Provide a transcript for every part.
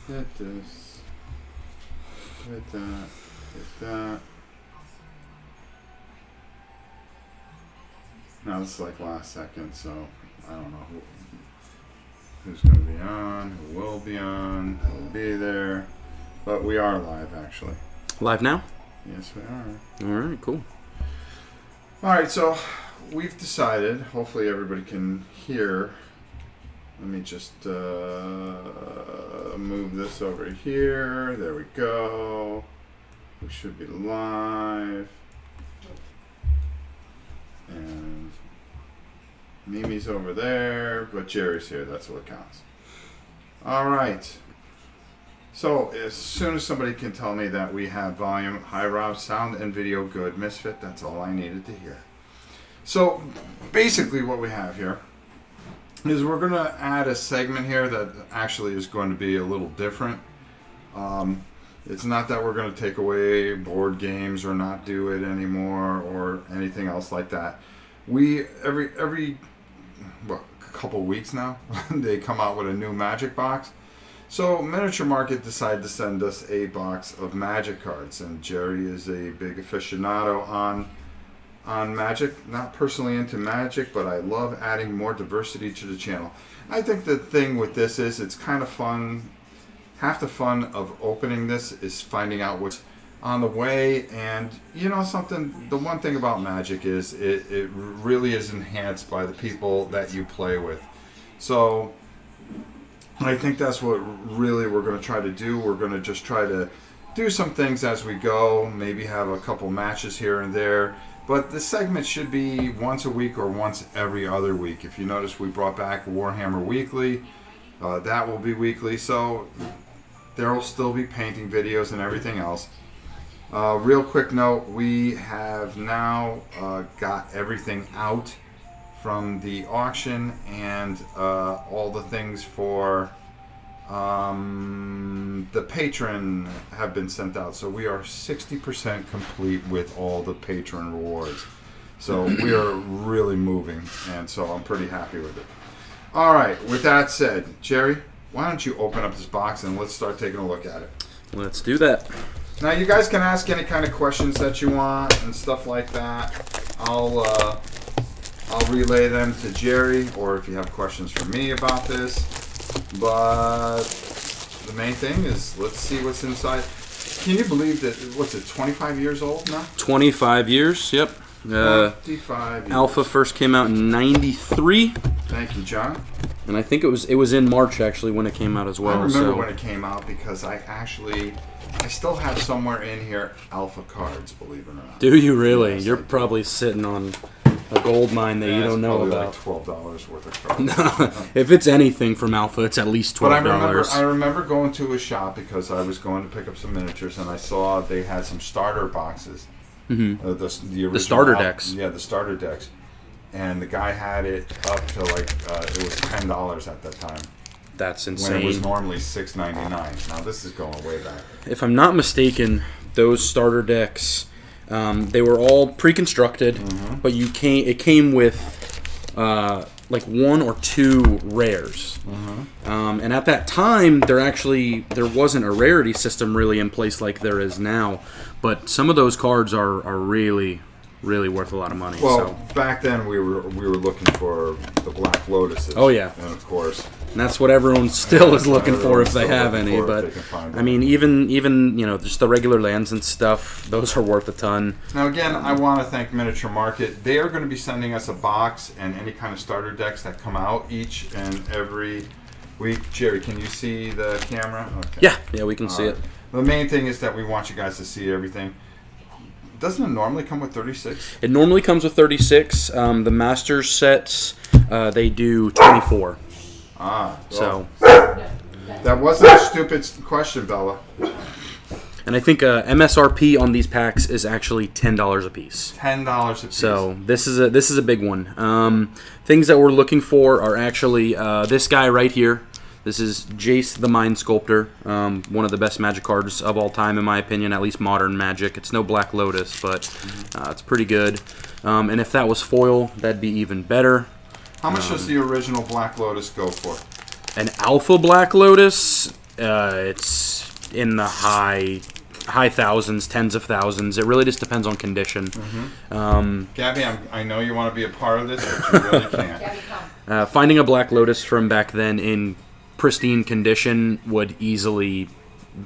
Get this. Get that. Get that. Now this is like last second, so I don't know who's going to be on, who will be on, who will be there. But we are live, actually. Live now? Yes, we are. All right, cool. All right, so we've decided, hopefully everybody can hear. Let me just move this over here. There we go. We should be live. And Mimi's over there, but Jerry's here. That's what counts. All right. So as soon as somebody can tell me that we have volume, hi Rob, sound and video good, Misfit, that's all I needed to hear. So basically what we have here is we're going to add a segment here that actually is going to be a little different. It's not that we're going to take away board games or not do it anymore or anything else like that. We every couple weeks now they come out with a new Magic box. So Miniature Market decided to send us a box of Magic cards, and Jerry is a big aficionado on Magic. Not personally into Magic, but I love adding more diversity to the channel. I think the thing with this is it's kind of fun. Half the fun of opening this is finding out what's on the way, and you know something, the one thing about Magic is it really is enhanced by the people that you play with. So I think that's what really we're going to try to do. We're going to just try to do some things as we go, maybe have a couple matches here and there, but the segment should be once a week or once every other week. If you notice, we brought back Warhammer Weekly. That will be weekly, so there will still be painting videos and everything else. Real quick note, we have now got everything out from the auction, and all the things for the patron have been sent out. So we are 60% complete with all the patron rewards. So we are really moving, and so I'm pretty happy with it. All right, with that said, Jerry, why don't you open up this box and let's start taking a look at it. Let's do that. Now you guys can ask any kind of questions that you want and stuff like that. I'll relay them to Jerry, or if you have questions for me about this. But the main thing is, let's see what's inside. Can you believe that, what's it, 25 years old now? 25 years, yep. 25 years. Alpha first came out in '93. Thank you, John. And I think it was in March actually when it came out as well. I remember when it came out because I still have somewhere in here Alpha cards, believe it or not. Do you really? Yes, You're probably sitting on a gold mine that you don't know about. Like $12 worth of cards. No, if it's anything from Alpha, it's at least $12. But I remember going to a shop because I was going to pick up some miniatures, and I saw they had some starter boxes. Mm-hmm. The starter decks. Yeah, the starter decks. And the guy had it up to like it was $10 at that time. That's insane. When it was normally $6.99. Now this is going way back. If I'm not mistaken, those starter decks, they were all pre-constructed, but it came with like 1 or 2 rares. And at that time, there wasn't a rarity system really in place like there is now. But some of those cards are really worth a lot of money. Well, back then we were looking for the Black Lotuses. Oh yeah, and of course, and that's what everyone still is looking for if they have any. But I mean, even just the regular lands and stuff, those are worth a ton. Now again, I want to thank Miniature Market. They are going to be sending us a box and any kind of starter decks that come out each and every week. Jerry, can you see the camera? Okay. Yeah, we can see it. The main thing is that we want you guys to see everything. Doesn't it normally come with 36? It normally comes with 36. The Masters sets, they do 24. So that wasn't a stupid question, Bella. And I think MSRP on these packs is actually $10 a piece. $10 a piece. So this is a big one. Things that we're looking for are actually this guy right here. This is Jace the Mind Sculptor, one of the best Magic cards of all time, in my opinion, at least modern Magic. It's no Black Lotus, but it's pretty good. And if that was foil, that'd be even better. How much does the original Black Lotus go for? An Alpha Black Lotus, It's in the high thousands, tens of thousands. It really just depends on condition. Gabby, I know you want to be a part of this, but you really can't. Gabby, come. Finding a Black Lotus from back then in pristine condition would easily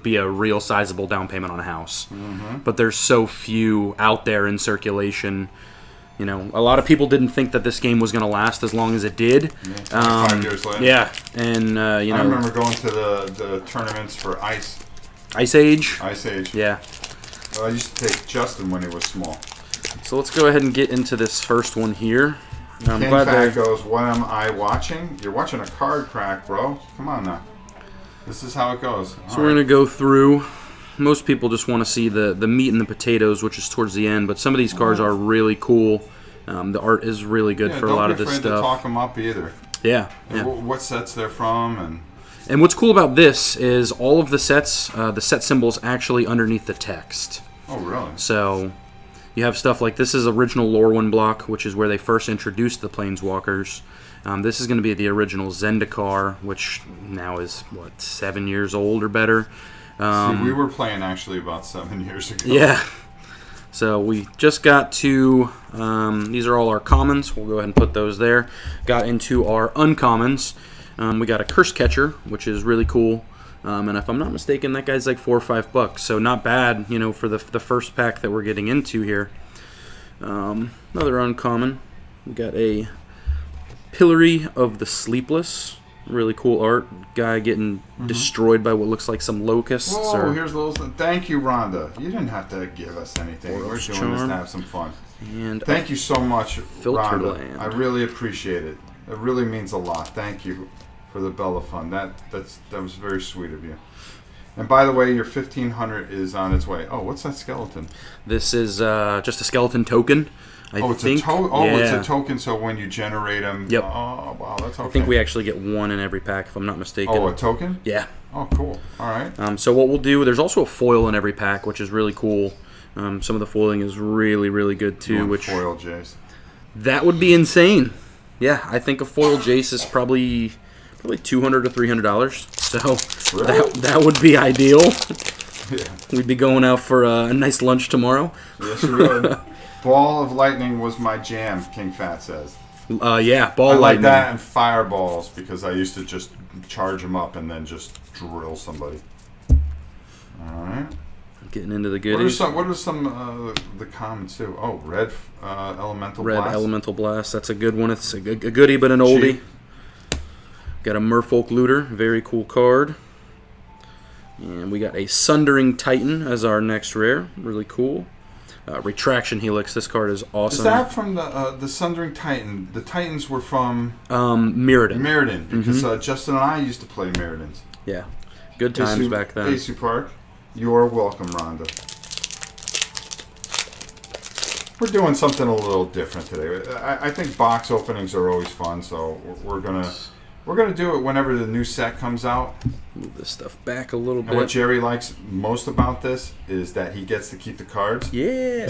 be a real sizable down payment on a house. But there's so few out there in circulation. You know, a lot of people didn't think that this game was going to last as long as it did. Yeah, 5 years later. Yeah, and you know, I remember going to the tournaments for Ice Age. Yeah. I used to take Justin when he was small. So let's go ahead and get into this first one here. I'm Ken glad Fat goes, what am I watching? You're watching a card crack, bro. Come on now. This is how it goes. So we're going to go through. Most people just want to see the meat and the potatoes, which is towards the end. But some of these cards are really cool. The art is really good for a lot of this stuff. Don't be afraid to talk them up either. Yeah. What sets they're from. And what's cool about this is all of the sets, the set symbols actually underneath the text. Oh, really? So you have stuff like this is original Lorwyn block, which is where they first introduced the Planeswalkers. This is going to be the original Zendikar, which now is, what, 7 years old or better. See, we were playing actually about 7 years ago. Yeah. So we just got to, these are all our commons. We'll go ahead and put those there. Got into our uncommons. We got a Curse Catcher, which is really cool. And if I'm not mistaken, that guy's like $4 or $5. So not bad, you know, for the first pack that we're getting into here. Another uncommon. We got a Pillory of the Sleepless. Really cool art. Guy getting destroyed by what looks like some locusts. Whoa, here's a little... Thank you, Rhonda. You didn't have to give us anything. We're doing this to have some fun. And thank you so much, Rhonda. Filterland. I really appreciate it. It really means a lot. Thank you for the Bella Fund. That was very sweet of you. And by the way, your 1500 is on its way. Oh, what's that skeleton? This is just a skeleton token. It's a token, so when you generate them... Yep. Oh, wow, that's okay. I think we actually get one in every pack, if I'm not mistaken. Oh, a token? Yeah. Oh, cool. All right. So what we'll do, there's also a foil in every pack, which is really cool. Some of the foiling is really, really good, too. Which foil Jace? That would be insane. Yeah, I think a foil Jace is probably $200 to $300. So really? that would be ideal. Yeah. We'd be going out for a nice lunch tomorrow. Yes, you would. Ball of Lightning was my jam, King Fat says. Yeah, Ball I Lightning. like that and Fireballs because I used to just charge them up and then just drill somebody. All right. Getting into the goodies. What are some the commons too? Oh, Red Elemental Red Blast. Elemental Blast. That's a good one. It's a goodie, but an oldie. Got a Merfolk Looter. Very cool card. And we got a Sundering Titan as our next rare. Really cool. Retraction Helix. This card is awesome. Is that from the Sundering Titan? The Titans were from Mirrodin. Mirrodin, because Justin and I used to play Mirrodins. Yeah, good times back then. Asu Park, you're welcome, Rhonda. We're doing something a little different today. I think box openings are always fun, so we're gonna do it whenever the new set comes out. Move this stuff back a little bit. And what Jerry likes most about this is that he gets to keep the cards. Yeah.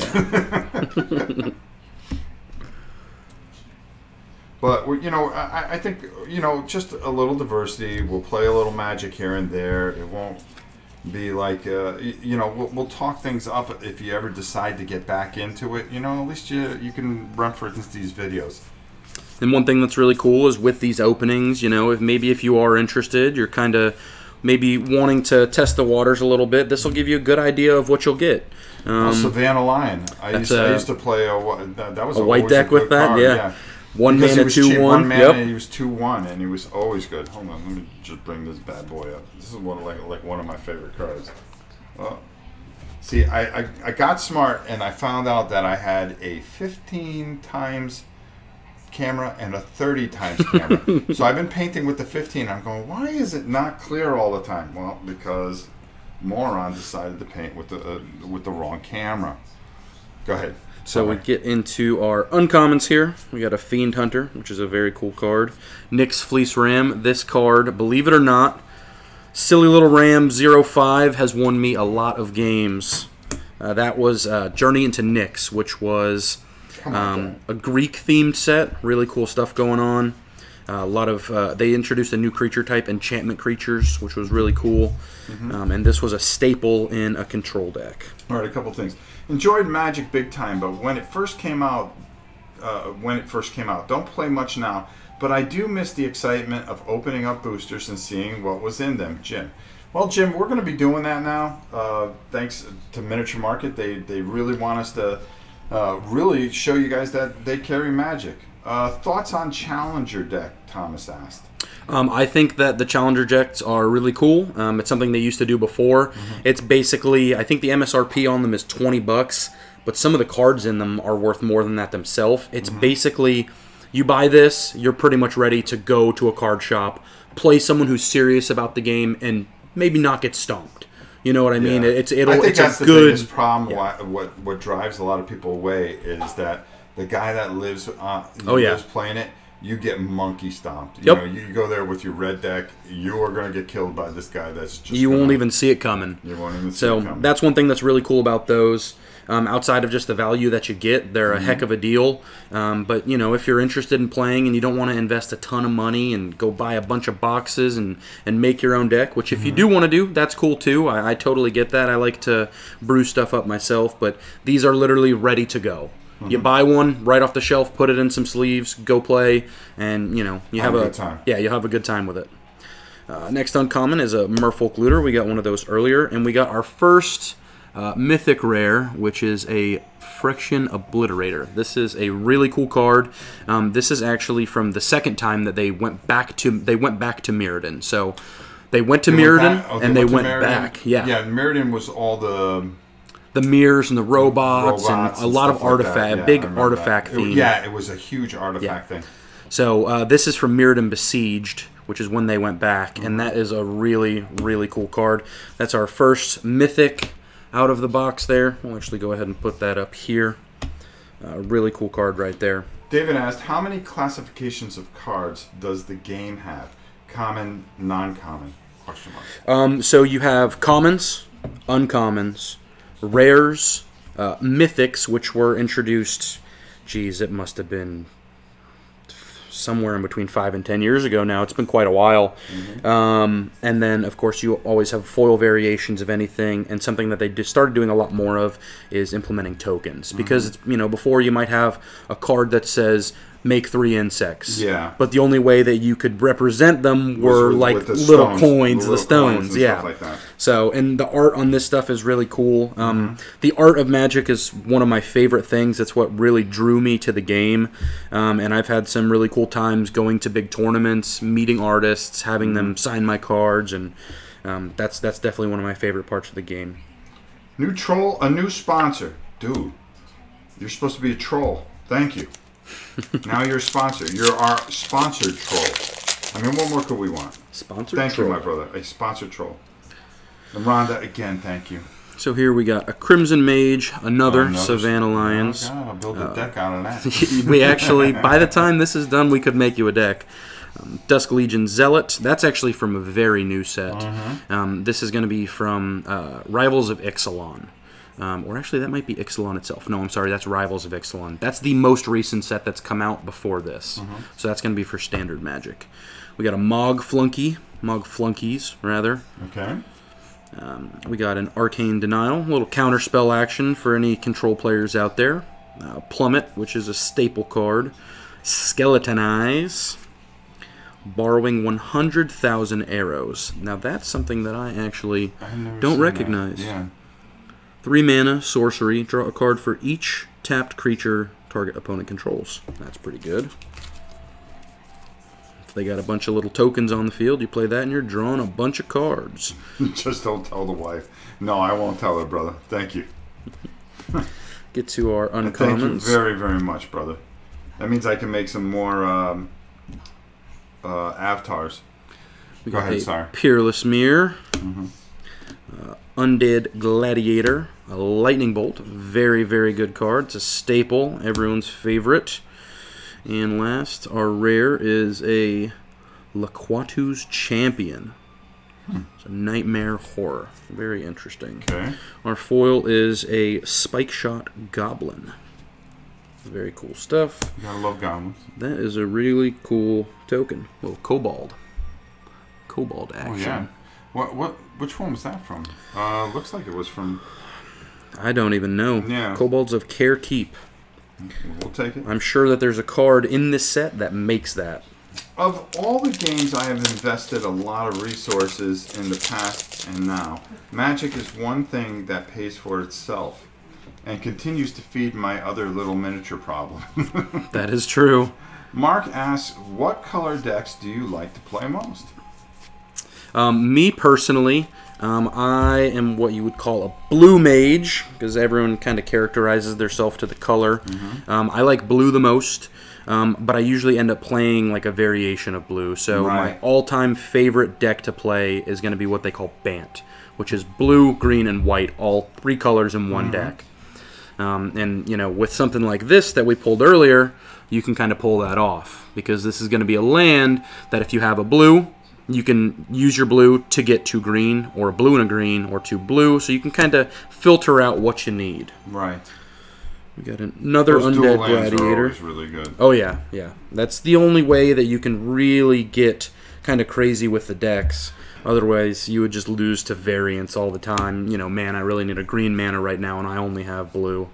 But I think just a little diversity. We'll play a little Magic here and there. It won't be like we'll talk things up if you ever decide to get back into it. At least you can reference these videos. And one thing that's really cool is with these openings, if you are interested, you're kind of maybe wanting to test the waters a little bit, this will give you a good idea of what you'll get. Savannah Lion. I used to play that was a white deck with that, card. Yeah. One mana, 2/1. One mana, and he was 2/1, and he was always good. Hold on, let me just bring this bad boy up. This is one of my favorite cards. See, I got smart, and I found out that I had a 15 times camera and a 30 times camera. So I've been painting with the 15. I'm going, why is it not clear all the time? Well, because Moron decided to paint with the wrong camera. Go ahead. So we get into our uncommons here. We got a Fiend Hunter, which is a very cool card. Nyx Fleece Ram. This card, believe it or not, Silly Little Ram 05 has won me a lot of games. That was Journey into Nyx, which was a Greek-themed set. Really cool stuff going on. A lot of they introduced a new creature type, enchantment creatures, which was really cool. And this was a staple in a control deck. All right, a couple things. Enjoyed Magic big time, but when it first came out, don't play much now. But I do miss the excitement of opening up boosters and seeing what was in them, Jim. Well, Jim, we're going to be doing that now. Thanks to Miniature Market, they really want us to really show you guys that they carry Magic. Thoughts on Challenger deck? Thomas asked. I think that the Challenger decks are really cool. It's something they used to do before. It's basically, I think the MSRP on them is $20, but some of the cards in them are worth more than that themselves. It's basically, you buy this, you're pretty much ready to go to a card shop, play someone who's serious about the game, and maybe not get stomped. You know what I mean? I think that's the biggest problem. What drives a lot of people away is that the guy that lives playing it, you get monkey stomped. You know, you go there with your red deck, you are going to get killed by this guy that's just... You won't even see it coming. You won't even see it coming. So that's one thing that's really cool about those. Outside of just the value that you get, they're a heck of a deal. But, you know, if you're interested in playing and you don't want to invest a ton of money and go buy a bunch of boxes and make your own deck, which if you do want to do, that's cool too. I totally get that. I like to brew stuff up myself, but these are literally ready to go. You buy one right off the shelf, put it in some sleeves, go play, and, you know, you have a good time. Yeah, you'll have a good time with it. Next uncommon is a Merfolk Looter. We got one of those earlier, and we got our first... Mythic Rare, which is a Friction Obliterator. This is a really cool card. This is actually from the second time that they went back to Mirrodin. So they went to Mirrodin and they went back. Yeah, Mirrodin was all the mirrors and the robots and a lot of artifact, like big artifact theme. Yeah, it was a huge artifact thing. So this is from Mirrodin Besieged, which is when they went back, and that is a really, really cool card. That's our first Mythic out of the box there. We'll actually go ahead and put that up here. Really cool card right there. David asked, how many classifications of cards does the game have? Common, non-common? Question mark. So you have commons, uncommons, rares, mythics, which were introduced, geez, it must have been somewhere in between 5 and 10 years ago now. It's been quite a while. And then, of course, you always have foil variations of anything, and something that they just started doing a lot more of is implementing tokens. Because, it's, you know, before you might have a card that says, make 3 insects. Yeah. But the only way that you could represent them were like with the little stones, coins, the little stones. coins and Yeah. stuff like that. So, and the art on this stuff is really cool. The art of Magic is one of my favorite things. It's what really drew me to the game. And I've had some really cool times going to big tournaments, meeting artists, having them sign my cards, and that's definitely one of my favorite parts of the game. A new sponsor. Dude, you're supposed to be a troll. Thank you. Now you're a sponsor. You're our sponsored troll. I mean, what more could we want? Sponsored Thank troll. you, my brother. A sponsored troll. And Rhonda, again, thank you. So here we got a Crimson Mage, another Savannah Lions. Oh, God, I'll build a deck out of that. We actually, by the time this is done, we could make you a deck. Dusk Legion Zealot. That's actually from a very new set. This is going to be from Rivals of Ixalan. Or actually, that might be Ixalan itself. No, I'm sorry, that's Rivals of Ixalan. That's the most recent set that's come out before this. So that's going to be for Standard Magic. We got a Mog Flunkies, rather. Okay. We got an Arcane Denial, a little counterspell action for any control players out there. Plummet, which is a staple card. Skeletonize. Borrowing 100,000 arrows. Now that's something that I actually don't recognize. That. Yeah. 3 mana, sorcery. Draw a card for each tapped creature target opponent controls. That's pretty good. If they got a bunch of little tokens on the field, you play that and you're drawing a bunch of cards. Just don't tell the wife. No, I won't tell her, brother. Thank you. Get to our uncommons. Thank you very, very much, brother. That means I can make some more avatars. We Go got ahead, a sorry. Peerless Mirror. Undead Gladiator. A Lightning Bolt. Very, very good card. It's a staple. Everyone's favorite. And last, our rare is a Laquatu's Champion. It's a Nightmare Horror. Very interesting. Okay. Our foil is a Spike Shot Goblin. Very cool stuff. You gotta love goblins. That is a really cool token. Little Kobold. Kobold action. Oh, yeah. Which one was that from? Looks like it was from... I don't even know. Yeah. Kobolds of Care Keep. We'll take it. I'm sure that there's a card in this set that makes that. Of all the games I have invested a lot of resources in the past and now, Magic is one thing that pays for itself and continues to feed my other little miniature problem. That is true. Mark asks, what color decks do you like to play most? Me personally, I am what you would call a blue mage, because everyone kind of characterizes themselves to the color. I like blue the most, but I usually end up playing like a variation of blue. So my all-time favorite deck to play is going to be what they call Bant, which is blue, green, and white, all three colors in one deck. And, you know, with something like this that we pulled earlier, you can kind of pull that off, because this is going to be a land that if you have a blue, you can use your blue to get 2 green, or a blue and a green, or 2 blue, so you can kind of filter out what you need. Right. We got another Those Undead dual lands Gladiator. are always really good. Oh yeah, yeah. That's the only way that you can really get kind of crazy with the decks. Otherwise, you would just lose to variants all the time. You know, man, I really need a green mana right now, and I only have blue.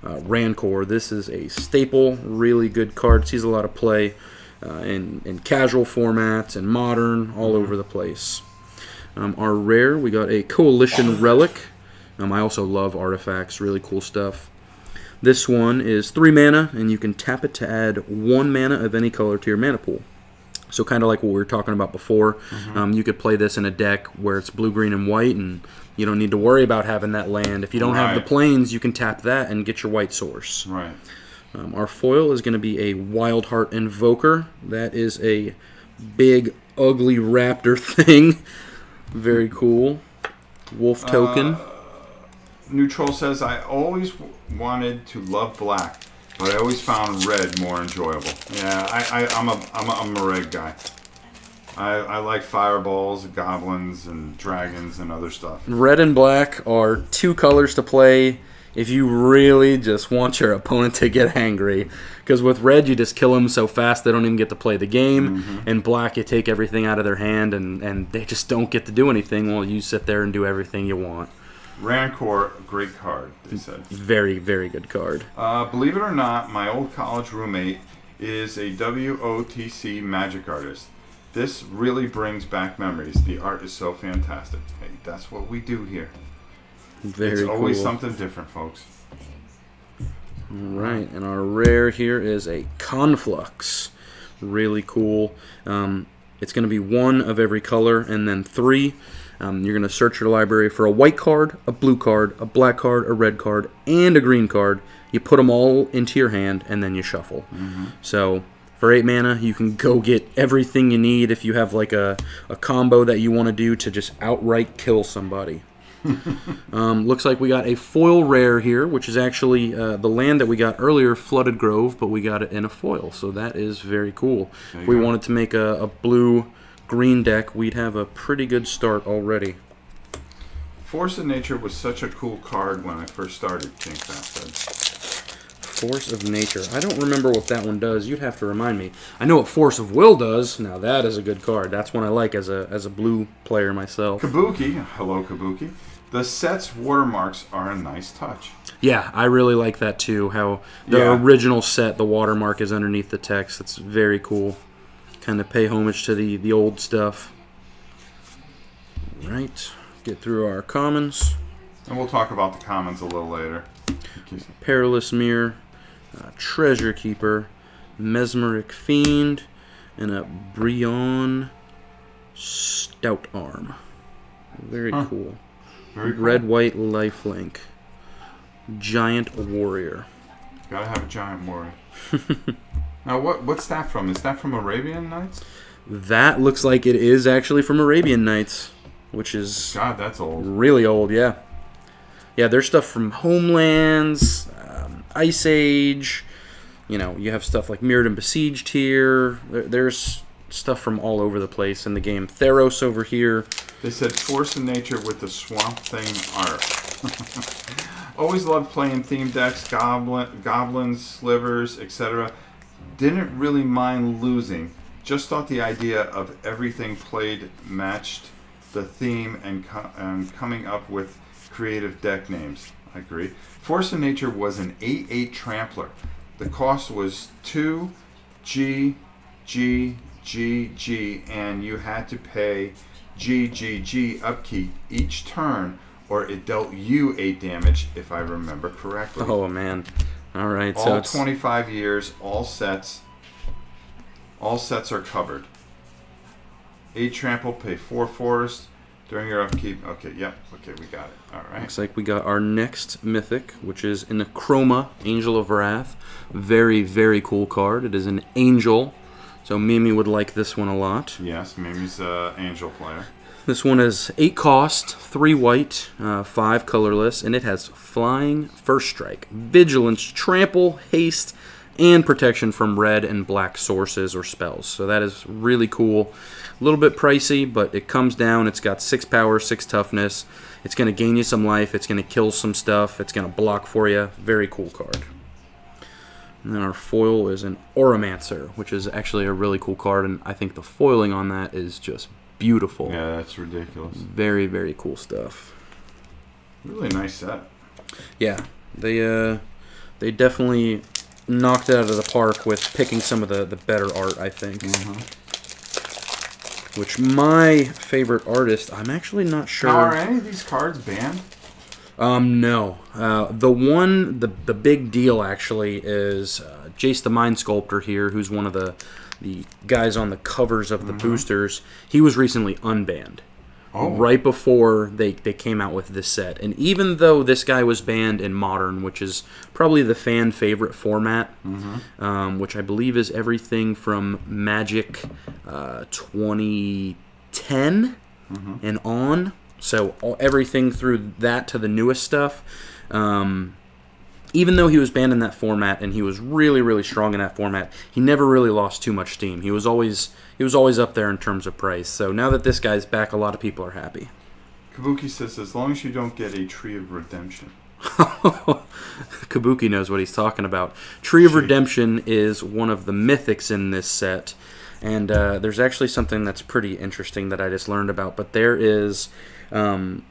Rancor, this is a staple, really good card. Sees a lot of play in casual formats and modern, all over the place. Our rare, we got a Coalition Relic. I also love artifacts, really cool stuff. This one is 3 mana, and you can tap it to add 1 mana of any color to your mana pool. So kind of like what we were talking about before, you could play this in a deck where it's blue, green, and white, and you don't need to worry about having that land. If you don't have the plains, you can tap that and get your white source. Right. Our foil is going to be a Wildheart Invoker. That is a big, ugly raptor thing. Very cool. Wolf token. Neutral says, I always wanted to love black, but I always found red more enjoyable. Yeah, I'm a red guy. I like fireballs, goblins, and dragons, and other stuff. Red and black are 2 colors to play if you really just want your opponent to get angry. Because with red, you just kill them so fast they don't even get to play the game. And black, you take everything out of their hand, and they just don't get to do anything while you sit there and do everything you want. Rancor, great card, they said. Very, very good card. Believe it or not, my old college roommate is a WOTC magic artist. This really brings back memories. The art is so fantastic. Hey, that's what we do here. Very it's always cool. something different, folks. Right, and our rare here is a Conflux. Really cool. It's going to be 1 of every color, and then 3. You're going to search your library for a white card, a blue card, a black card, a red card, and a green card. You put them all into your hand, and then you shuffle. So for 8 mana, you can go get everything you need if you have like a combo that you want to do to just outright kill somebody. Looks like we got a foil rare here, which is actually the land that we got earlier, Flooded Grove, but we got it in a foil, so that is very cool. If we wanted to make a blue-green deck, we'd have a pretty good start already. Force of Nature was such a cool card when I first started, King Fast said. Force of Nature. I don't remember what that one does. You'd have to remind me. I know what Force of Will does. Now that is a good card. That's one I like as a blue player myself. Kabuki. Hello, Kabuki. The set's watermarks are a nice touch. Yeah, I really like that too. How the original set, the watermark is underneath the text. It's very cool. Kind of pay homage to the old stuff. Right. Get through our commons. And we'll talk about the commons a little later. Perilous Mirror, Treasure Keeper, Mesmeric Fiend, and a Brionne Stout Arm. Very cool. Very cool. Red-white lifelink. Giant Warrior. Gotta have a giant warrior. Now, what's that from? Is that from Arabian Nights? That looks like it is actually from Arabian Nights, which is... God, that's old. Really old, yeah. Yeah, there's stuff from Homelands, Ice Age. You know, you have stuff like Mirrodin Besieged here. There's stuff from all over the place in the game. Theros over here. They said Force of Nature with the Swamp Thing art. Always loved playing theme decks, goblins, slivers, etc. Didn't really mind losing. Just thought the idea of everything played matched the theme and coming up with creative deck names. I agree. Force of Nature was an 8/8 trampler. The cost was 2 G, G, G, G, and you had to pay G, G, G upkeep each turn, or it dealt you 8 damage, if I remember correctly. Oh, man. All right. All so it's 25 years, all sets are covered. 8 trample, pay 4 forest during your upkeep. Okay, yep. Okay, we got it. All right. Looks like we got our next mythic, which is in the Chroma, Angel of Wrath. Very, very cool card. It is an angel, so Mimi would like this one a lot. Yes, Mimi's an angel player. This one is 8 cost, 3 white, 5 colorless, and it has Flying, First Strike, Vigilance, Trample, Haste, and protection from red and black sources or spells. So that is really cool. A little bit pricey, but it comes down. It's got 6 power, 6 toughness. It's going to gain you some life. It's going to kill some stuff. It's going to block for you. Very cool card. And then our foil is an Oromancer, which is actually a really cool card, and I think the foiling on that is just beautiful. Yeah, that's ridiculous. Very, very cool stuff. Really nice set. Yeah, they definitely knocked it out of the park with picking some of the better art, I think. Which my favorite artist, I'm actually not sure. Now, are any of these cards banned? No. The big deal actually is Jace the Mind Sculptor here, who's one of the guys on the covers of the boosters. He was recently unbanned. Oh. Right before they came out with this set. And even though this guy was banned in Modern, which is probably the fan favorite format, which I believe is everything from Magic 2010 and on, so everything through that to the newest stuff, even though he was banned in that format and he was really, really strong in that format, he never really lost too much steam. He was always up there in terms of price. So now that this guy's back, a lot of people are happy. Kabuki says, as long as you don't get a Tree of Redemption. Kabuki knows what he's talking about. Tree of Redemption is one of the mythics in this set. And there's actually something that's pretty interesting that I just learned about. But there is, some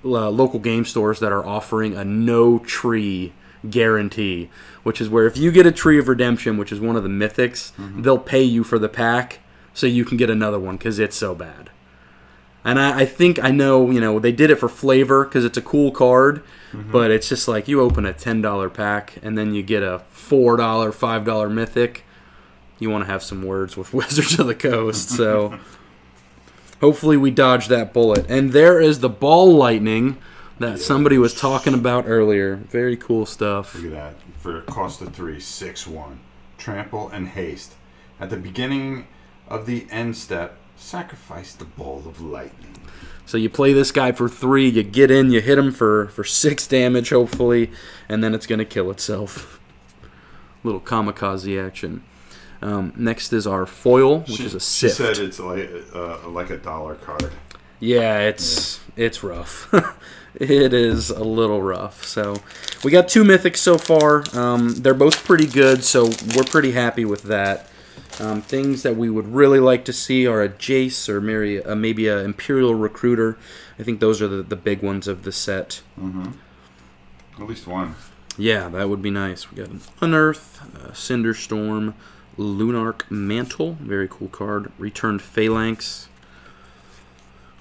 local game stores that are offering a no tree guarantee, which is where if you get a Tree of Redemption, which is one of the mythics, they'll pay you for the pack so you can get another one because it's so bad. And I think I know, they did it for flavor because it's a cool card, but it's just like you open a $10 pack and then you get a $4, $5 mythic. You want to have some words with Wizards of the Coast, so hopefully we dodge that bullet. And there is the Ball Lightning that somebody was talking about earlier. Very cool stuff. Look at that. For a cost of 3, 6/1. Trample and haste. At the beginning of the end step, sacrifice the Ball of Lightning. So you play this guy for 3, you get in, you hit him for 6 damage, hopefully, and then it's going to kill itself. Little kamikaze action. Next is our foil, which is a Sift. She said it's like a dollar card. Yeah, it's rough. It is a little rough. So we got 2 mythics so far. They're both pretty good, so we're pretty happy with that. Things that we would really like to see are a Jace or maybe a Imperial Recruiter. I think those are the big ones of the set. At least one. Yeah, that would be nice. We got an Unearth, Cinderstorm, Lunarch Mantle, very cool card. Returned Phalanx.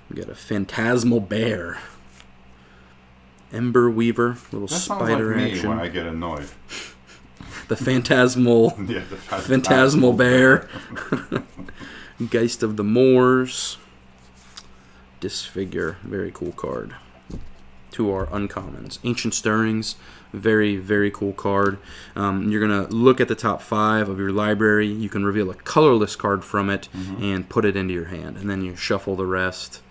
We got a Phantasmal Bear. Ember Weaver, little spider like me action. When I get annoyed. The Phantasmal, Yeah, the Phantasmal Bear. Geist of the Moors. Disfigure, very cool card. 2 are uncommons. Ancient Stirrings, very, very cool card. You're going to look at the top 5 of your library. You can reveal a colorless card from it and put it into your hand. And then you shuffle the rest.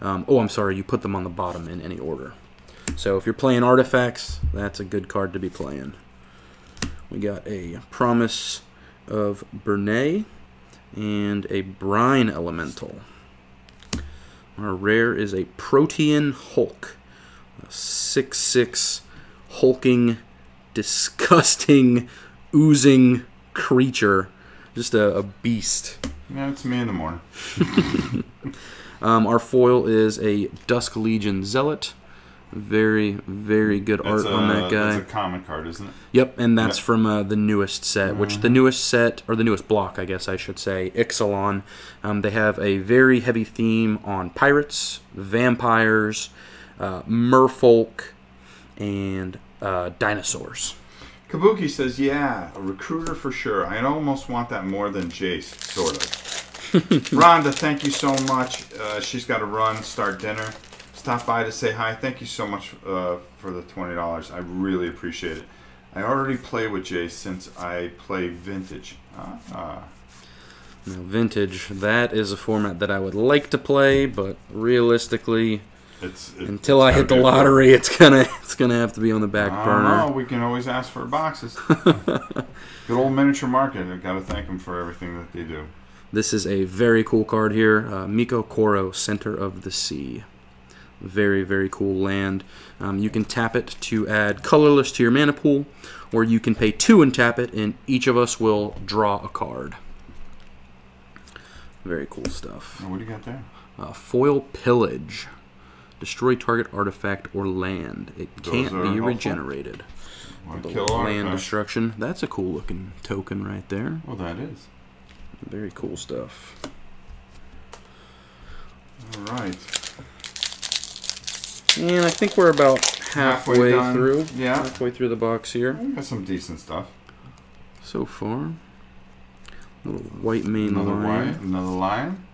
You put them on the bottom in any order. So if you're playing artifacts, that's a good card to be playing. We got a Promise of Bernay and a Brine Elemental. Our rare is a Protean Hulk. A 6'6", hulking, disgusting, oozing creature. Just a beast. Yeah, it's me in the morning. Our foil is a Dusk Legion Zealot. Very, very good art on that guy. That's a common card, isn't it? Yep, and that's from the newest set, which the newest set, or the newest block, I guess I should say, Ixalan. They have a very heavy theme on pirates, vampires, merfolk, and dinosaurs. Kabuki says, yeah, a recruiter for sure. I almost want that more than Jace, sort of. Rhonda, thank you so much. She's got to run, start dinner. Stop by to say hi. Thank you so much for the $20. I really appreciate it. I already play with Jace since I play Vintage. Now, Vintage, that is a format that I would like to play, but realistically, until I hit the lottery, it's gonna have to be on the back burner. No, we can always ask for boxes. Good old Miniature Market. I've got to thank them for everything that they do. This is a very cool card here. Miko Koro, Center of the Sea. Very, very cool land. You can tap it to add colorless to your mana pool, or you can pay 2 and tap it, and each of us will draw a card. Very cool stuff. What do you got there? Foil Pillage. Destroy target artifact or land. It can't be regenerated. Land destruction. That's a cool looking token right there. Well, that is. Very cool stuff. All right. And I think we're about halfway through. Yeah. Halfway through the box here. Got some decent stuff. So far. Little white mane lion. Another lion.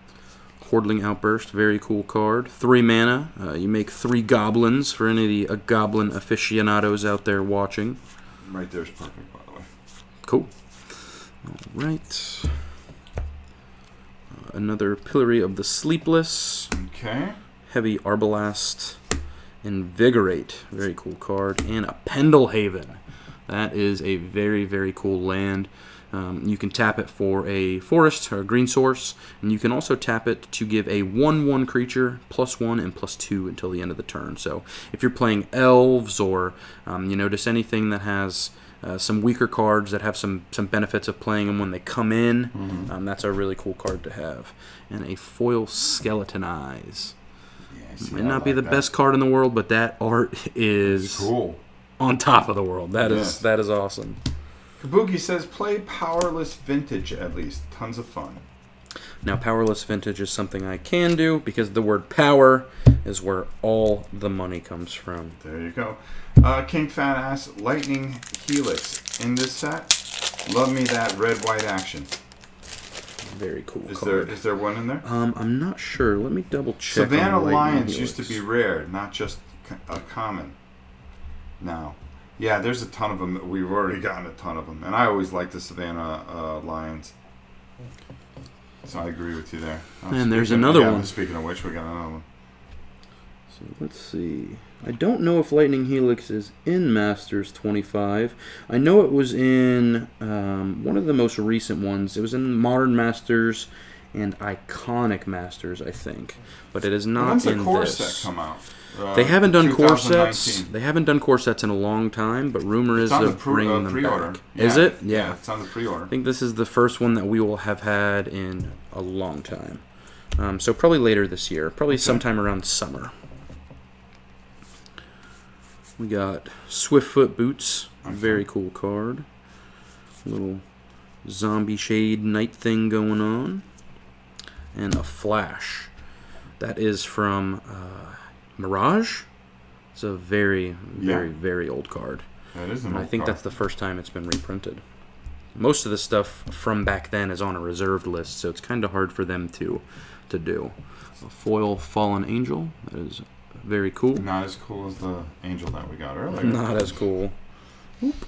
Hordling Outburst. Very cool card. 3 mana. You make 3 goblins for any of the goblin aficionados out there watching. Right there's perfect, by the way. Cool. All right. Another Pillory of the Sleepless. Okay. Heavy Arbalast. Invigorate, very cool card, and a Pendelhaven. That is a very, very cool land. You can tap it for a forest or a green source, and you can also tap it to give a 1/1 creature +1 and +2 until the end of the turn. So if you're playing elves or you notice anything that has some weaker cards that have some benefits of playing them when they come in, that's a really cool card to have. And a foil Skeleton Eyes. Might not be the best card in the world, but that art is cool. On top of the world. That is awesome. Kabuki says, play Powerless Vintage at least. Tons of fun. Now, Powerless Vintage is something I can do because the word power is where all the money comes from. There you go. King Fat Ass, Lightning Helix. In this set, love me that red-white action. Very cool card. Is there one in there? I'm not sure. Let me double check. Savannah Lions used to be rare, not just a common. Now, yeah, there's a ton of them. We've already gotten a ton of them, and I always like the Savannah Lions. So I agree with you there. And there's another one. Speaking of which, we got another one. So let's see. I don't know if Lightning Helix is in Masters 25. I know it was in one of the most recent ones. It was in Modern Masters and Iconic Masters, I think. But it is not in this. When's the core set come out? They haven't done core sets. They haven't done core sets in a long time, but rumor is they're bringing them back. Yeah. Is it? Yeah, it's on the pre-order. I think this is the first one that we will have had in a long time. So probably later this year. Probably sometime around summer. We got Swiftfoot Boots, very cool card. Little zombie shade night thing going on. And a Flash. That is from Mirage. It's a very, very old card. That is an old old I think card. That's the first time it's been reprinted. Most of the stuff from back then is on a reserved list, so it's kind of hard for them to do. A foil Fallen Angel. That is very cool. Not as cool as the angel that we got earlier. Not as cool. Oop.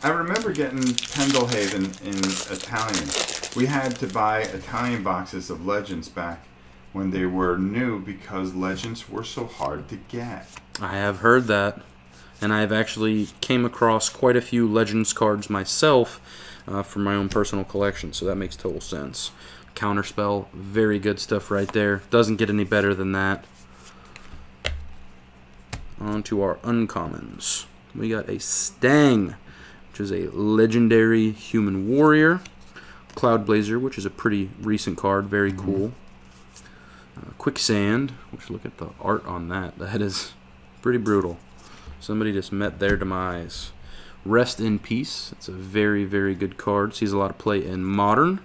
I remember getting Pendelhaven in Italian. We had to buy Italian boxes of Legends back when they were new because Legends were so hard to get. I have heard that. And I've actually came across quite a few Legends cards myself for my own personal collection, so that makes total sense. Counterspell, very good stuff right there. Doesn't get any better than that. On to our uncommons. We got a Stang, which is a legendary human warrior. Cloud Blazer, which is a pretty recent card, very cool. Quicksand, which look at the art on that. That is pretty brutal. Somebody just met their demise. Rest in Peace. It's a very, very good card. Sees a lot of play in Modern.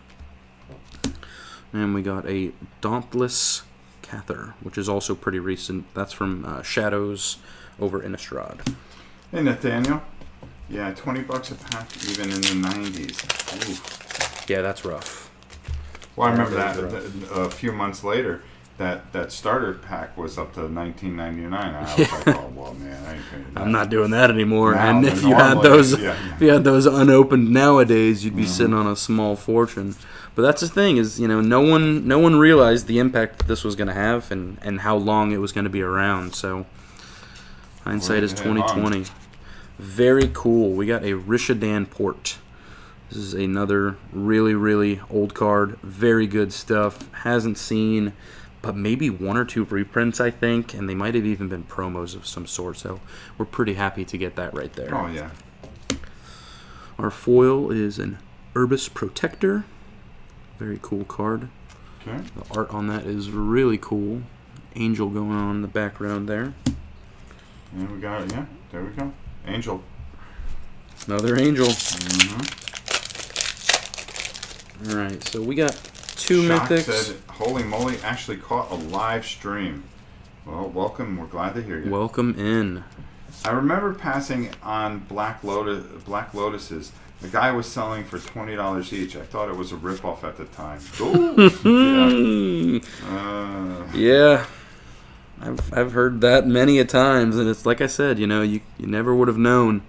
And we got a Dauntless Cather, which is also pretty recent. That's from Shadows over Innistrad. Hey, Nathaniel. Yeah, $20 a pack even in the 90s. Ooh. Yeah, that's rough. Well, I remember that a few months later, that starter pack was up to $19.99. I was like, oh, well, man, I ain't paying that. I'm not doing that anymore. Now, and if you had those, if you had those unopened nowadays, you'd be sitting on a small fortune. But that's the thing is, no one realized the impact that this was going to have and how long it was going to be around. So hindsight is 2020. Very cool. We got a Rishadan Port. This is another really, really old card. Very good stuff. Hasn't seen but maybe 1 or 2 reprints, I think, and they might have even been promos of some sort. So we're pretty happy to get that right there. Oh, yeah. Our foil is an Urbis Protector. Very cool card. Okay. The art on that is really cool. Angel going on in the background there. And we got it, yeah. There we go. Angel. Another Angel. Alright, so we got 2 Shock mythics. said, holy moly, actually caught a live stream. Well, welcome. We're glad to hear you. Welcome in. I remember passing on Black Lotuses. The guy was selling for $20 each. I thought it was a ripoff at the time. Ooh, yeah. I've heard that many a times, and it's like I said, you never would have known.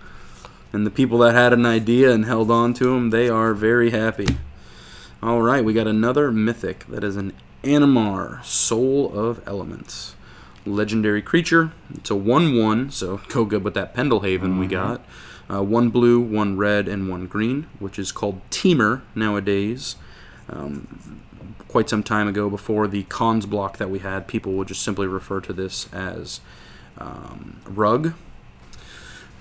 And the people that had an idea and held on to them, they are very happy. All right, we got another mythic. That is an Animar, Soul of Elements. Legendary creature. It's a 1/1, so go good with that Pendelhaven we got. 1 blue, 1 red, and 1 green, which is called Teamer nowadays. Quite some time ago, before the cons block that we had, people would just simply refer to this as Rug.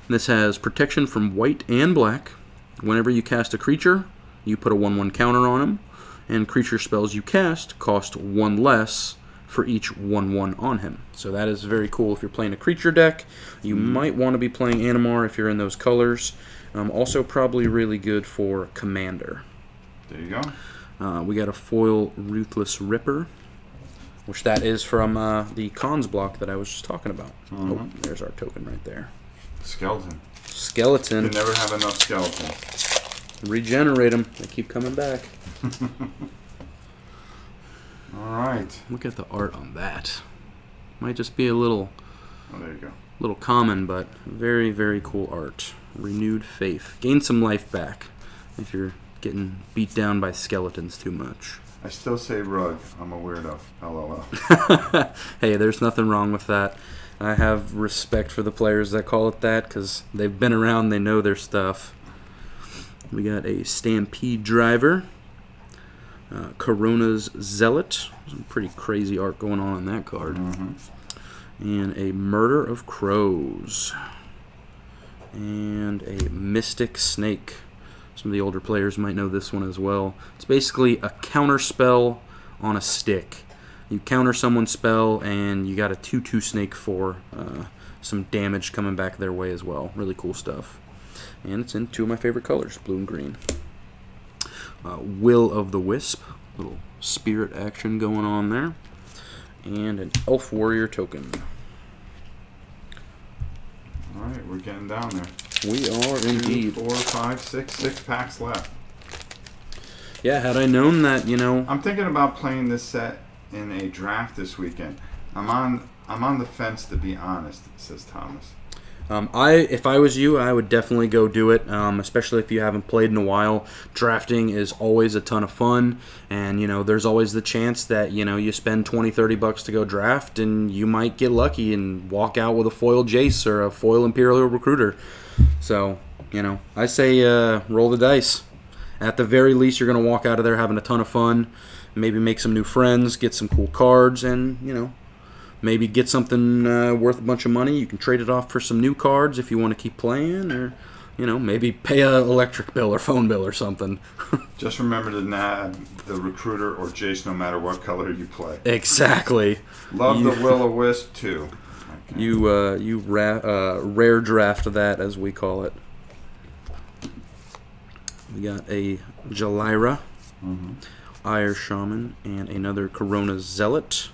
This has protection from white and black. Whenever you cast a creature, you put a 1/1 counter on him, and creature spells you cast cost 1 less for each 1/1 on him. So that is very cool if you're playing a creature deck. You might want to be playing Animar if you're in those colors. Also probably really good for Commander. there you go. We got a foil Ruthless Ripper, which that is from the cons block that I was just talking about. Oh, there's our token right there. Skeleton. Skeleton. You never have enough skeleton. Regenerate them. They keep coming back. All right. Look at the art on that. Might just be a little, Oh, there you go. little common, but very, very cool art. Renewed Faith. Gain some life back if you're getting beat down by skeletons too much. I still say rug. I'm a weirdo. LOL. Hey, there's nothing wrong with that. I have respect for the players that call it that because they've been around, they know their stuff. We got a Stampede Driver. Corona's Zealot. Some pretty crazy art going on that card. And a Murder of Crows. And a Mystic Snake. Some of the older players might know this one as well. It's basically a counter spell on a stick. You counter someone's spell, and you got a 2/2 snake for some damage coming back their way as well. Really cool stuff. And it's in 2 of my favorite colors, blue and green. Will of the Wisp. Little spirit action going on there. And an Elf Warrior token. All right, we're getting down there. We are indeed. 2, 4, 5, 6 packs left. Yeah, had I known that, I'm thinking about playing this set in a draft this weekend. I'm on the fence, to be honest, says Thomas. If I was you, I would definitely go do it, especially if you haven't played in a while. Drafting is always a ton of fun, and there's always the chance that you spend $20-$30 to go draft, and you might get lucky and walk out with a foil Jace or a foil Imperial Recruiter. So I say roll the dice. At the very least, you're going to walk out of there having a ton of fun. maybe make some new friends, get some cool cards, and maybe get something worth a bunch of money. You can trade it off for some new cards if you want to keep playing, or maybe pay a electric bill or phone bill or something. Just remember to nab the Recruiter or Jace no matter what color you play. Exactly. Love the Will-O-Wisp too. Okay. You rare draft that, as we call it. We got a Jalira, Ire Shaman, and another Corona Zealot,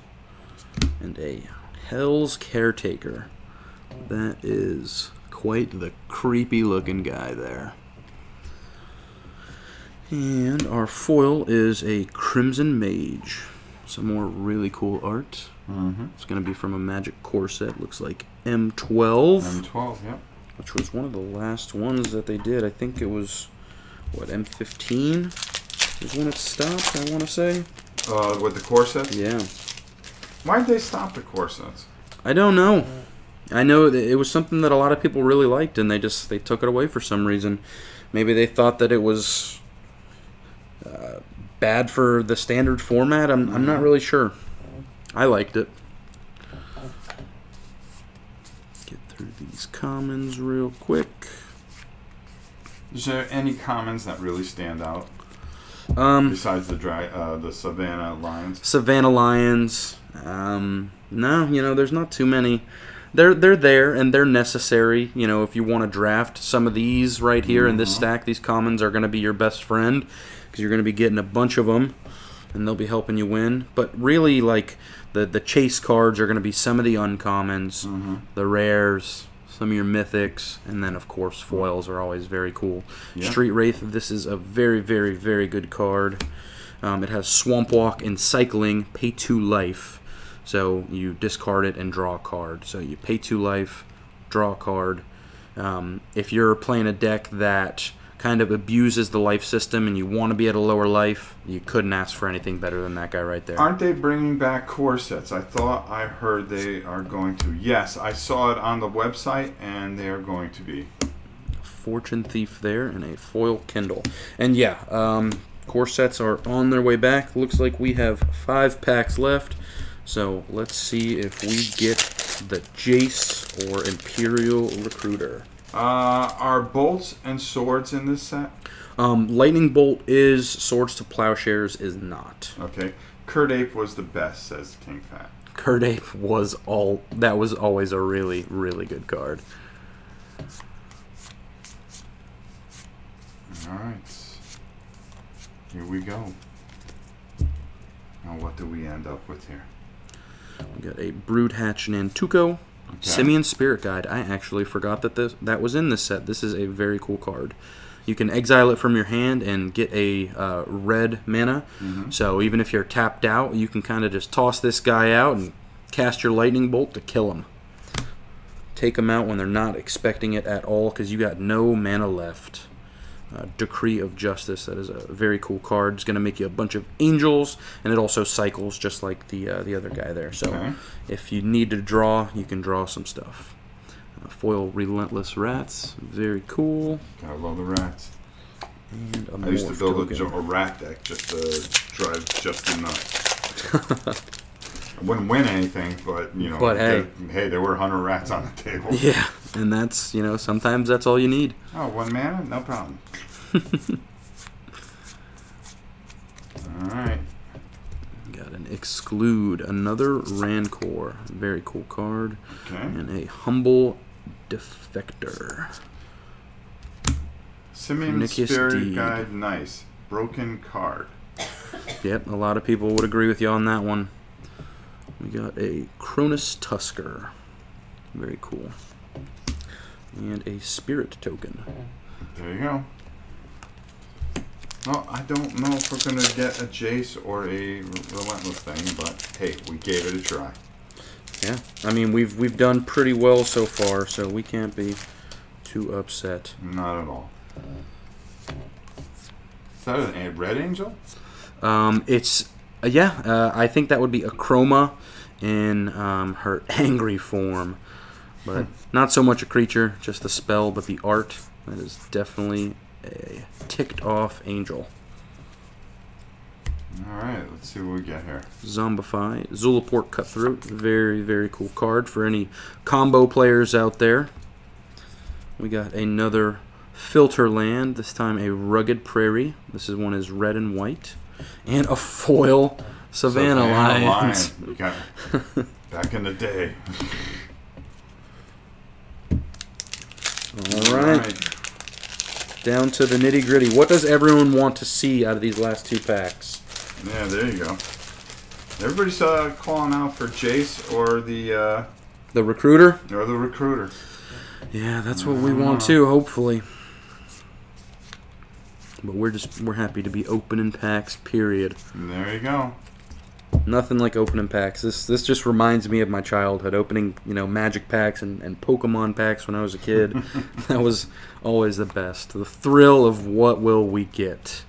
and a Hell's Caretaker. That is quite the creepy looking guy there. And our foil is a Crimson Mage. Some more really cool art. It's going to be from a Magic core set. Looks like M12. M12, yep. Which was one of the last ones that they did. I think it was, what, M15 is when it stopped, I want to say. With the core sets? Yeah. Why did they stop the core sets? I don't know. I know that it was something that a lot of people really liked, and they took it away for some reason. Maybe they thought that it was bad for the standard format. I'm not really sure. I liked it. Get through these commons real quick. Is there any commons that really stand out? Besides the Savannah Lions? Savannah Lions. No, there's not too many. They're there, and they're necessary. If you want to draft some of these right here in this stack, these commons are going to be your best friend, because you're going to be getting a bunch of them, and they'll be helping you win. But really, like, the chase cards are going to be some of the uncommons, the rares, some of your mythics, and then, of course, foils are always very cool. Yeah. Street Wraith, this is a very, very, very good card. It has Swamp Walk and Cycling, pay 2 life. So you discard it and draw a card. So you pay 2 life, draw a card. If you're playing a deck that kind of abuses the life system and you want to be at a lower life, you couldn't ask for anything better than that guy right there. Aren't they bringing back core sets? I thought I heard they are going to. Yes, I saw it on the website, and they are going to be. Fortune Thief there and a foil Kindle. And yeah, core sets are on their way back. Looks like we have 5 packs left. So let's see if we get the Jace or Imperial Recruiter. Are bolts and swords in this set? Lightning Bolt is, Swords to Plowshares is not. Okay. Kurt Ape was the best, says King Fat. Kurt Ape was that was always a really, really good card. Alright. Here we go. Now what do we end up with here? We got a Broodhatch Nantuko. Okay. Simian Spirit Guide. I actually forgot that that was in this set. This is a very cool card. You can exile it from your hand and get a red mana. So even if you're tapped out, you can kind of just toss this guy out and cast your Lightning Bolt to kill him. Take them out when they're not expecting it at all, because you got no mana left. Decree of Justice. That is a very cool card. It's going to make you a bunch of angels, and it also cycles just like the other guy there. So if you need to draw, you can draw some stuff. Foil Relentless Rats. Very cool. Gotta love the rats. And I used to build a rat deck just to drive Justin nuts. I wouldn't win anything, but hey, there were 100 rats on the table. Yeah, and that's sometimes that's all you need. Oh, 1 mana, no problem. All right. Got an Exclude, another Rancor, very cool card, and a Humble Defector. Simian Spirit Guide, nice. Broken card. Yep, a lot of people would agree with you on that one. We got a Cronus Tusker. Very cool. And a Spirit Token. There you go. Well, I don't know if we're going to get a Jace or a Relentless thing, but hey, we gave it a try. Yeah, I mean, we've done pretty well so far, so we can't be too upset. Not at all. Is that a Red Angel? It's... I think that would be a Chroma in her angry form. But not so much a creature, just a spell, but the art, that is definitely a ticked off angel. All right, let's see what we get here. Zombify, Zulaport Cutthroat, very, very cool card for any combo players out there. We got another Filter Land, this time a Rugged Prairie. This is one is red and white. And a foil Savannah Lion. You got back in the day. All right. Down to the nitty gritty. What does everyone want to see out of these last two packs? Yeah, there you go. Everybody's calling out for Jace or the Recruiter? Or the Recruiter. Yeah, that's what we want too, hopefully. But we're happy to be opening packs, period. And there you go. Nothing like opening packs. This just reminds me of my childhood, opening, Magic packs and Pokemon packs when I was a kid. That was always the best. The thrill of what will we get.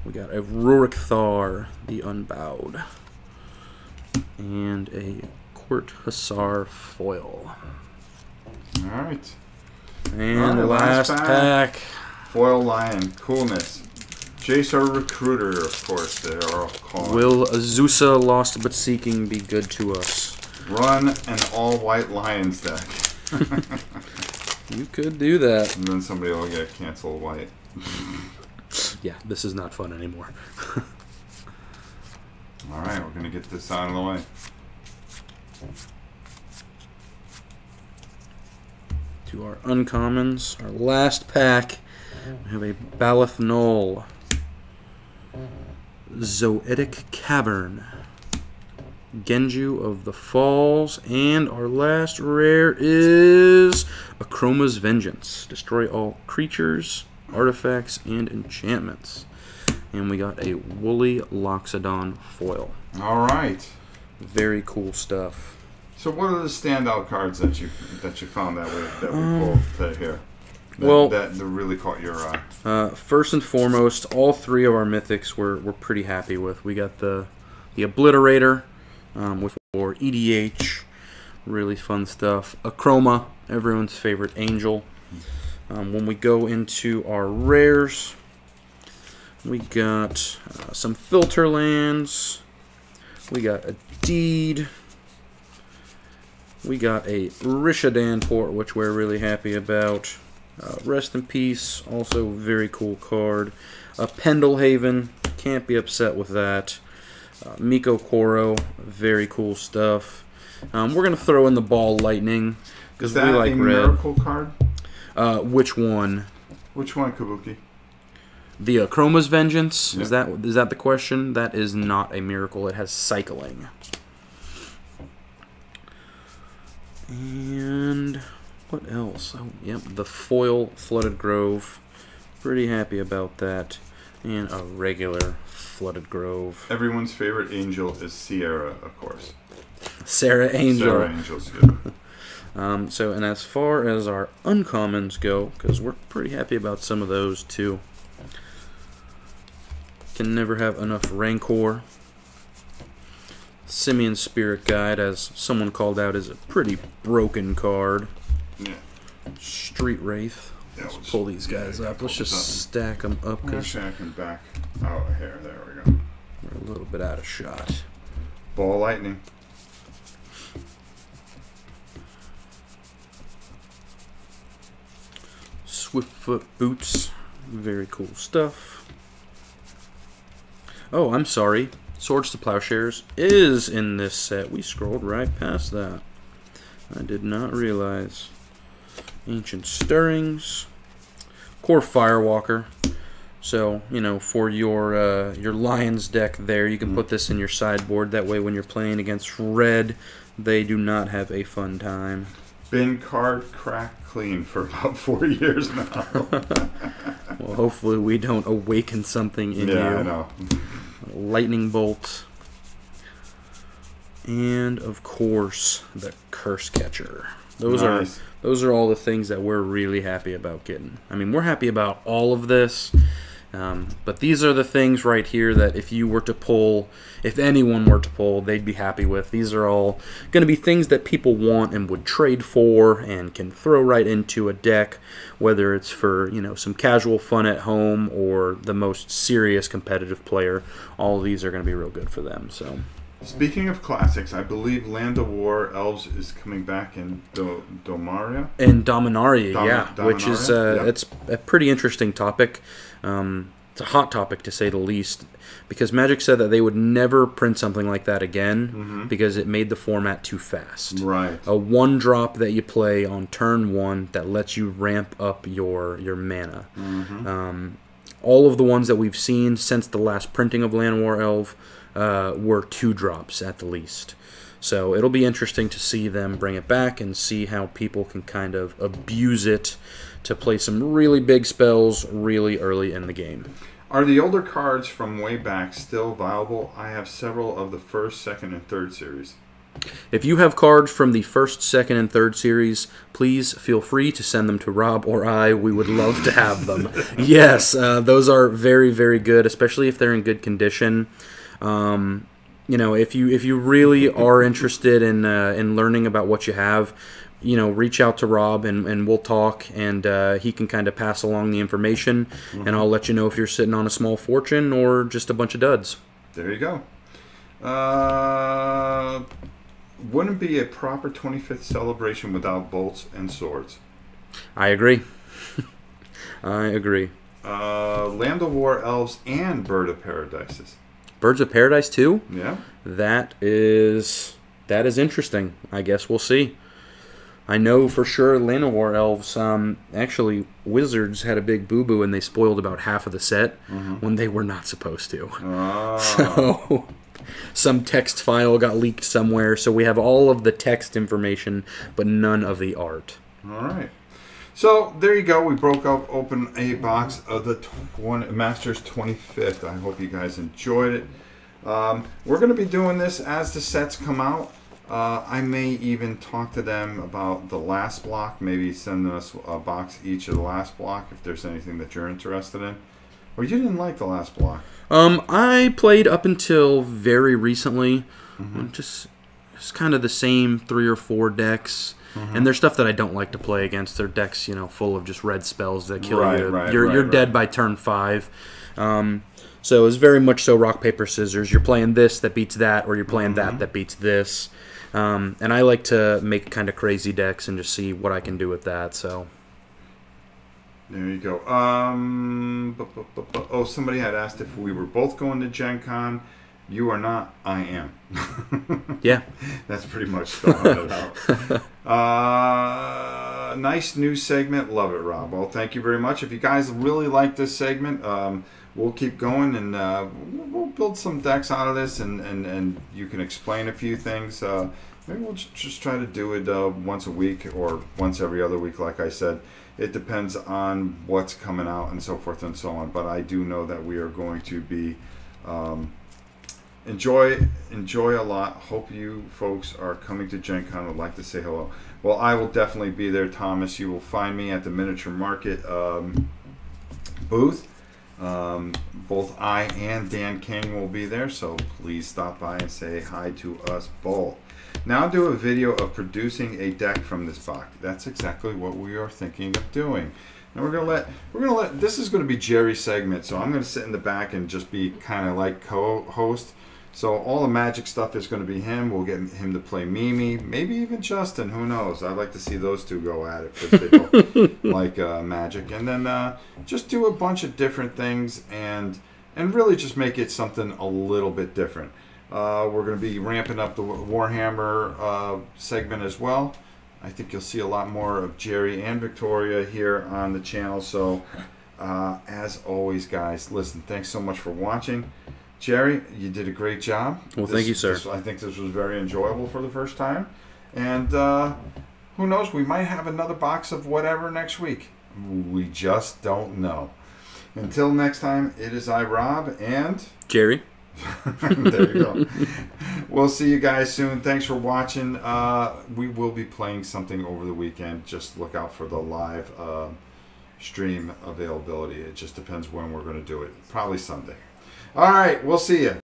We got a Rurik Thar, the Unbowed. And a Court Hussar foil. Alright. And the last pack. Foil Lion, coolness. Jace our Recruiter, of course, they are all calling. Will Azusa Lost But Seeking be good to us? Run an all-white Lions deck. You could do that. And then somebody will get cancel white. Yeah, this is not fun anymore. Alright, we're going to get this out of the way. To our uncommons, our last pack, we have a Baloth Null, Zoetic Cavern, Genju of the Falls, and our last rare is Akroma's Vengeance. Destroy all creatures, artifacts, and enchantments. And we got a Woolly Loxodon foil. Alright. Very cool stuff. So what are the standout cards that you found that we pulled today here? That really caught your eye. First and foremost, all three of our mythics we're pretty happy with. We got the Obliterator with for EDH, really fun stuff. Akroma, everyone's favorite angel. When we go into our rares, we got some Filter Lands. We got a Deed. We got a Rishadan port, which we're really happy about. Rest in Peace, also very cool card. Pendelhaven, can't be upset with that. Miko Koro, very cool stuff. We're going to throw in the Ball Lightning, because we like red. Miracle card? Which one? Which one, Kabuki? The Chroma's Vengeance? Yep. Is that the question? That is not a miracle. It has cycling. And what else? Oh, yep, the foil Flooded Grove. Pretty happy about that. And a regular Flooded Grove. Everyone's favorite angel is Sierra, of course. Sarah Angel. Sarah Angel's good. And as far as our uncommons go, because we're pretty happy about some of those too. Can never have enough Rancor. Simeon Spirit Guide, as someone called out, is a pretty broken card. Yeah. Street Wraith. Yeah, Let's pull these guys up. Let's just stack them up. I'm stacking back. Oh, here. There we go. We're a little bit out of shot. Ball Lightning. Swiftfoot Boots. Very cool stuff. Oh, I'm sorry. Swords to Plowshares is in this set. We scrolled right past that. I did not realize. Ancient Stirrings. Core Firewalker. So, for your Lions deck there, you can put this in your sideboard. That way when you're playing against red, they do not have a fun time. Been card cracked clean for about 4 years now. Well, hopefully we don't awaken something in you. Yeah, I know. Lightning Bolt. And, of course, the Curse Catcher. Those are all the things that we're really happy about getting. I mean, we're happy about all of this. But these are the things right here that if anyone were to pull, they'd be happy with. These are all going to be things that people want and would trade for and can throw right into a deck, whether it's for some casual fun at home or the most serious competitive player. All of these are going to be real good for them. So. Speaking of classics, I believe Land of War Elves is coming back in Dominaria. In Dominaria, which is yeah. It's a pretty interesting topic. It's a hot topic to say the least, because Magic said that they would never print something like that again because it made the format too fast. Right. A 1-drop that you play on turn 1 that lets you ramp up your mana. All of the ones that we've seen since the last printing of Land War Elf were 2-drops at the least. So it'll be interesting to see them bring it back and see how people can kind of abuse it to play some really big spells really early in the game. Are the older cards from way back still viable? I have several of the first, second, and third series. If you have cards from the first, second, and third series, please feel free to send them to Rob or I. We would love to have them. Yes, those are very, very good, especially if they're in good condition. If you really are interested in learning about what you have, reach out to Rob and we'll talk, and he can kind of pass along the information, and I'll let you know if you're sitting on a small fortune or just a bunch of duds. There you go. Wouldn't be a proper 25th celebration without bolts and swords. I agree. I agree. Land of War Elves and Bird of Paradises. Birds of Paradise too? Yeah. That is interesting. I guess we'll see. I know for sure Land of War Elves, actually Wizards had a big boo-boo and they spoiled about half of the set when they were not supposed to. Oh. So some text file got leaked somewhere, so we have all of the text information but none of the art. All right. So there you go. We broke open a box of the Masters 25th. I hope you guys enjoyed it. We're going to be doing this as the sets come out. I may even talk to them about the last block. Maybe send us a box each of the last block if there's anything that you're interested in. Or you didn't like the last block? I played up until very recently. Just kind of the same 3 or 4 decks. And there's stuff that I don't like to play against. They're decks, full of just red spells that kill you. You're dead by turn 5. So it's very much so rock, paper, scissors. You're playing this that beats that, or you're playing that beats this. And I like to make kind of crazy decks and just see what I can do with that. So there you go. Oh, somebody had asked if we were both going to Gen Con. You are not. I am. Yeah. That's pretty much spelling it out. Nice new segment. Love it, Rob. Well, thank you very much. If you guys really like this segment, we'll keep going, and we'll build some decks out of this, and you can explain a few things. Maybe we'll just try to do it once a week or once every other week, like I said. It depends on what's coming out and so forth and so on. But I do know that we are going to be enjoy a lot. Hope you folks are coming to Gen Con. Would like to say hello. Well, I will definitely be there, Thomas. You will find me at the Miniature Market booth. Both I and Dan King will be there, so please stop by and say hi to us both. Now do a video of producing a deck from this box. That's exactly what we are thinking of doing. And we're gonna let this is gonna be Jerry's segment, so I'm gonna sit in the back and just be kind of like co-host. So all the Magic stuff is going to be him. We'll get him to play Mimi, maybe even Justin. Who knows? I'd like to see those two go at it because they both like Magic. And then just do a bunch of different things and really just make it something a little bit different. We're going to be ramping up the Warhammer segment as well. I think you'll see a lot more of Jerry and Victoria here on the channel. So as always, guys, listen, thanks so much for watching. Jerry, you did a great job. Well, thank you, sir. I think this was very enjoyable for the first time. And who knows, we might have another box of whatever next week. We just don't know. Until next time, it is I, Rob, and... Jerry. There you go. We'll see you guys soon. Thanks for watching. We will be playing something over the weekend. Just look out for the live stream availability. It just depends when we're going to do it. Probably Sunday. All right, we'll see you.